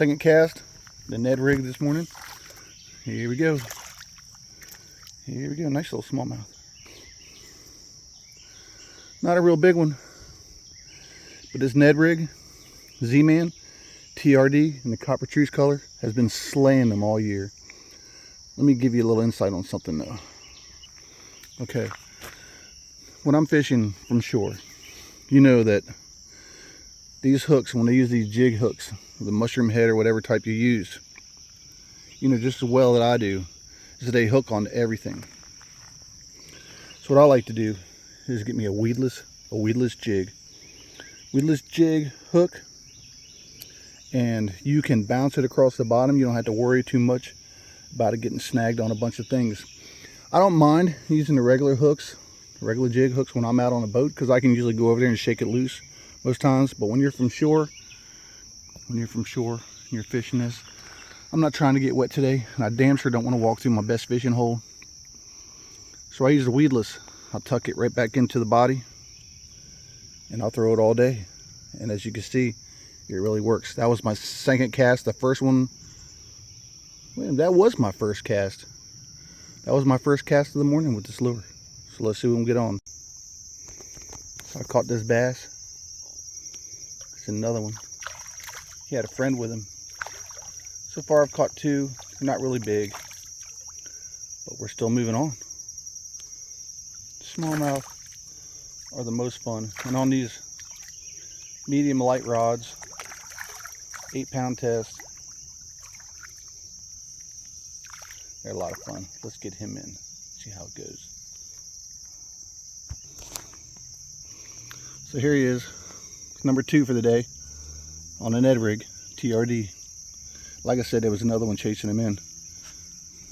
second cast, the Ned rig this morning. Here we go. Here we go. Nice little smallmouth. Not a real big one, but this Ned rig, Z-Man, TRD, in the copper trees color, has been slaying them all year. Let me give you a little insight on something though. Okay, when I'm fishing from shore, you know that these hooks, when they use these jig hooks, the mushroom head or whatever type you use, you know just as well that I do, is that they hook on everything. So what I like to do is get me a weedless jig. Weedless jig hook, and you can bounce it across the bottom. You don't have to worry too much about it getting snagged on a bunch of things. I don't mind using the regular hooks, regular jig hooks when I'm out on a boat, because I can usually go over there and shake it loose most times. But when you're from shore, and you're fishing this, I'm not trying to get wet today, and I damn sure don't want to walk through my best fishing hole. So I use the weedless. I'll tuck it right back into the body, and I'll throw it all day. And as you can see, it really works. That was my second cast. The first one, well, that was my first cast. That was my first cast of the morning with this lure. So let's see what we can get on. So I caught this bass. It's another one. He had a friend with him. So far I've caught two. They're not really big, but we're still moving on. Smallmouth are the most fun. And on these medium light rods, 8-pound test, they're a lot of fun. Let's get him in, see how it goes. So here he is, number 2 for the day on a Ned rig, TRD. Like I said, there was another one chasing him in.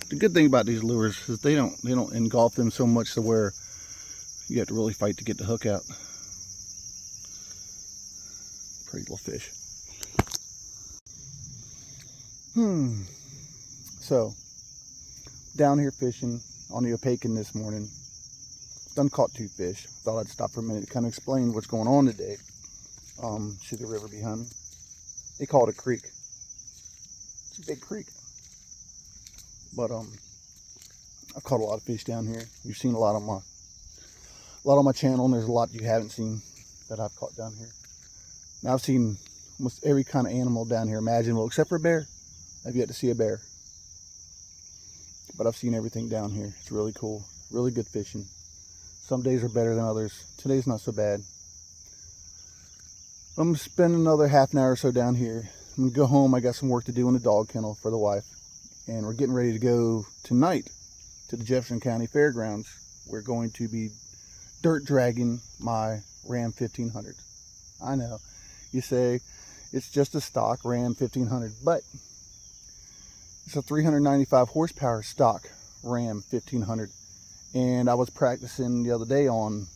The good thing about these lures is they don't engulf them so much to where you have to really fight to get the hook out. Pretty little fish. So, down here fishing on the Ophidian this morning. Done caught 2 fish. Thought I'd stop for a minute to kind of explain what's going on today. See the river behind me? They call it a creek. It's a big creek. But I've caught a lot of fish down here. You've seen a lot on my channel, and there's a lot you haven't seen that I've caught down here. Now I've seen almost every kind of animal down here imaginable, except for a bear. I've yet to see a bear. But I've seen everything down here. It's really cool. Really good fishing. Some days are better than others. Today's not so bad. I'm going to spend another half an hour or so down here. I'm going to go home. I got some work to do in the dog kennel for the wife. And we're getting ready to go tonight to the Jefferson County Fairgrounds. We're going to be dirt dragging my Ram 1500. I know. You say it's just a stock Ram 1500, but it's a 395 horsepower stock Ram 1500. And I was practicing the other day on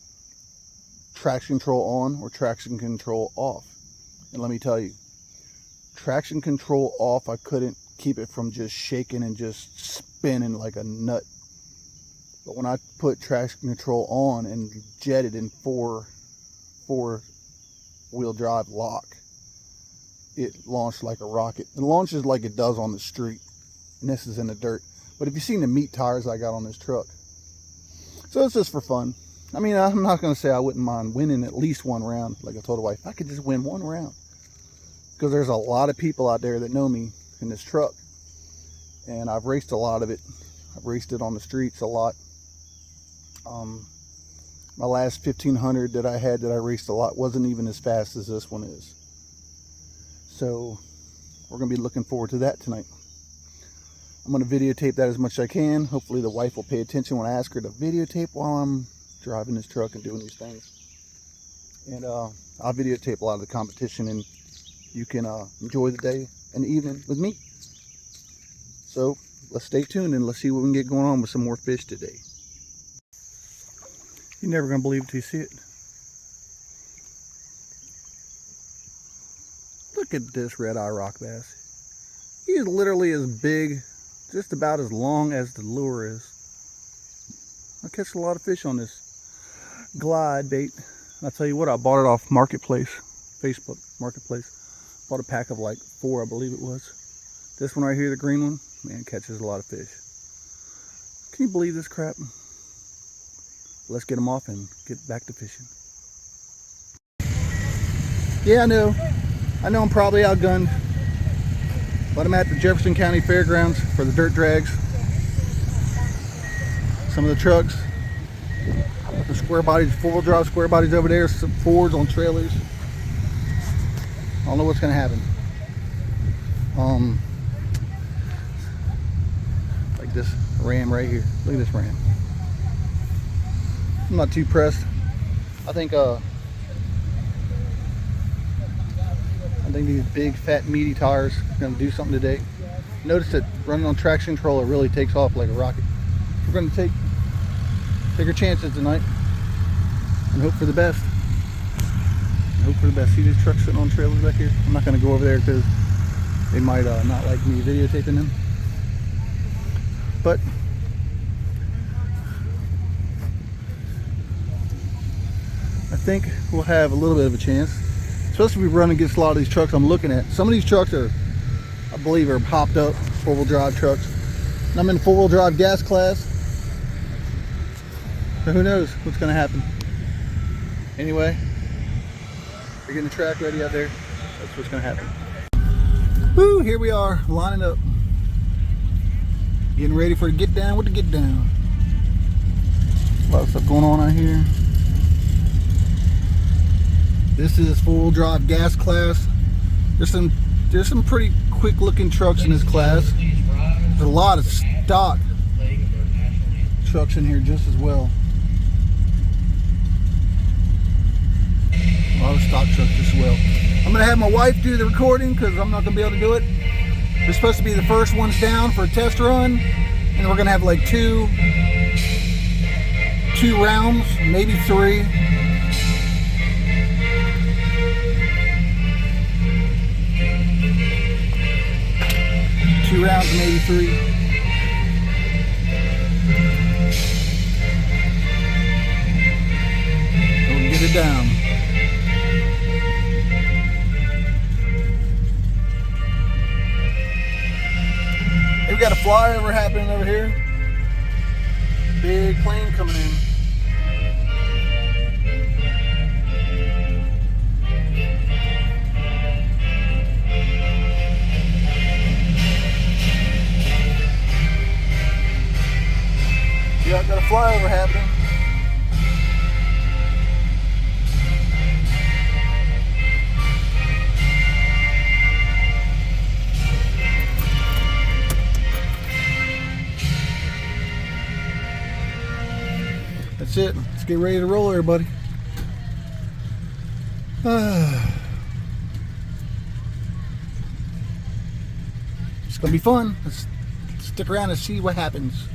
traction control on or traction control off. And let me tell you, traction control off, I couldn't keep it from just shaking and just spinning like a nut. But when I put traction control on and jetted in four wheel drive lock, it launched like a rocket. It launches like it does on the street, and this is in the dirt. But if you've seen the meat tires I got on this truck, so it's just for fun. I mean, I'm not going to say I wouldn't mind winning at least one round. Like I told the wife, I could just win one round, because there's a lot of people out there that know me in this truck, and I've raced a lot of it. I've raced it on the streets a lot. My last 1500 that I had that I raced a lot wasn't even as fast as this one is. So we're going to be looking forward to that tonight. I'm going to videotape that as much as I can. Hopefully the wife will pay attention when I ask her to videotape while I'm driving this truck and doing these things. And I'll videotape a lot of the competition, and you can enjoy the day and the evening with me. So let's stay tuned and let's see what we can get going on with some more fish today. You're never going to believe it till you see it. Look at this red-eye rock bass. He's literally as big, just about as long as the lure is. I catch a lot of fish on this glide bait. And I tell you what, I bought it off Marketplace, Facebook Marketplace. Bought a pack of like 4, I believe it was. This one right here, the green one, man, catches a lot of fish. Can you believe this crap? Let's get them off and get back to fishing. Yeah, I know I'm probably outgunned, but I'm at the Jefferson County Fairgrounds for the dirt drags. Some of the trucks, the square bodies, 4-wheel drive square bodies over there, some Fords on trailers. I don't know what's gonna happen. Like this ram right here. Look at this ram. I'm not too pressed. I think these big, fat, meaty tires are gonna do something today. Notice that running on traction control, it really takes off like a rocket. We're gonna take our chances tonight and hope for the best. See these trucks sitting on trailers back here? I'm not gonna go over there because they might not like me videotaping them. But I think we'll have a little bit of a chance, especially if we run against a lot of these trucks I'm looking at. Some of these trucks are, I believe, are hopped up 4-wheel drive trucks. And I'm in 4-wheel drive gas class. So who knows what's gonna happen. Anyway, we're getting the track ready out there. That's what's gonna happen. Woo, here we are, lining up. Getting ready for the get down with the get down. A lot of stuff going on out here. This is 4-wheel drive gas class. There's some pretty quick looking trucks in this class. There's a lot of stock trucks in here just as well. A lot of stock trucks as well. I'm gonna have my wife do the recording because I'm not gonna be able to do it. We're supposed to be the first ones down for a test run, and we're gonna have like two rounds, maybe 3. Two rounds, maybe 3. We'll get it down. We've got a flyover happening over here. Big plane coming in. Yeah, got a flyover happening. That's it. Let's get ready to roll, everybody. It's gonna be fun. Let's stick around and see what happens.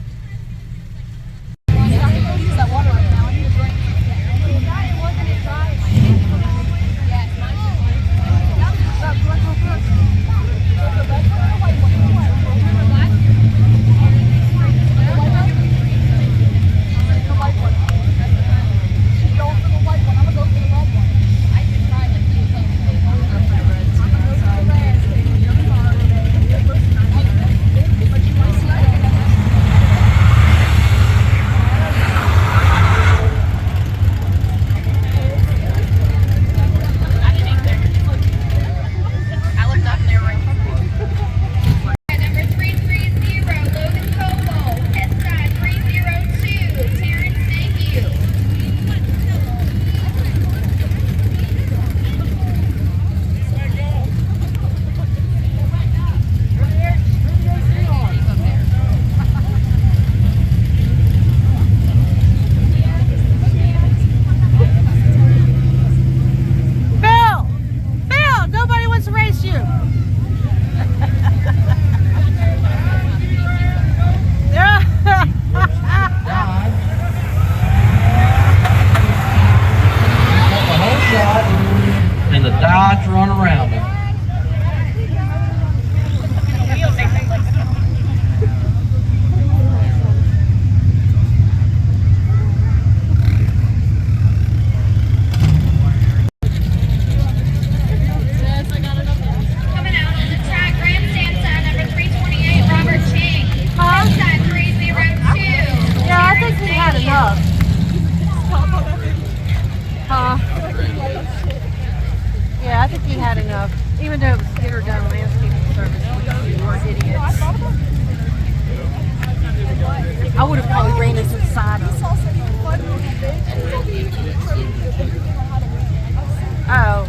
done landscaping service. We were idiots. I would have probably ran into the side of it. Oh.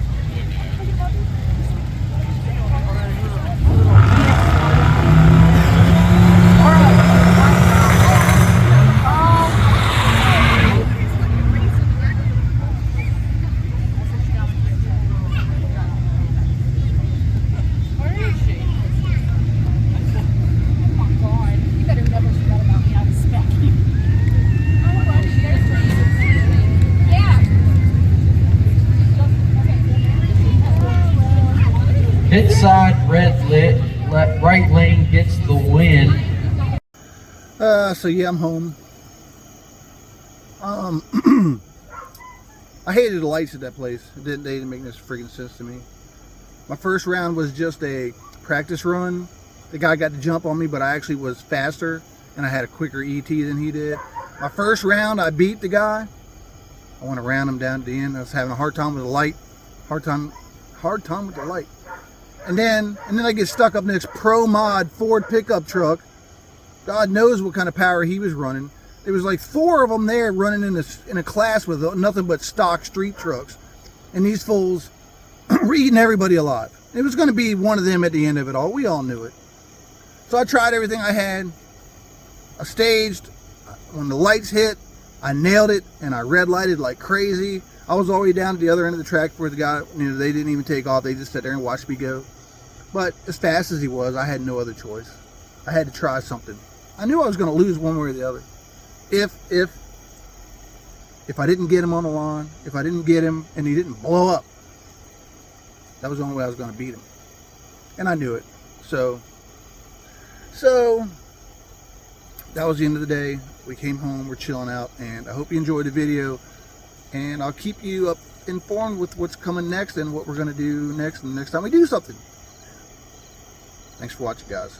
Pit side, red lit, right lane gets the win. So yeah, I'm home. I hated the lights at that place. They didn't make no freaking sense to me. My first round was just a practice run. The guy got to jump on me, but I actually was faster and I had a quicker ET than he did. My first round, I beat the guy. I want to round him down to the end. I was having a hard time with the light. Hard time with the light. And then I get stuck up next Pro Mod Ford pickup truck. God knows what kind of power he was running. There was like 4 of them there running in a class with nothing but stock street trucks. And these fools were eating everybody alive. It was going to be one of them at the end of it all. We all knew it. So I tried everything I had. I staged. When the lights hit, I nailed it and I red lighted like crazy. I was already down at the other end of the track where the guy, they didn't even take off. They just sat there and watched me go. But as fast as he was, I had no other choice. I had to try something. I knew I was going to lose one way or the other. If I didn't get him on the lawn, if I didn't get him and he didn't blow up, that was the only way I was going to beat him. And I knew it. So that was the end of the day. We came home, we're chilling out, and I hope you enjoyed the video. And I'll keep you informed with what's coming next and what we're going to do next and the next time we do something. Thanks for watching, guys.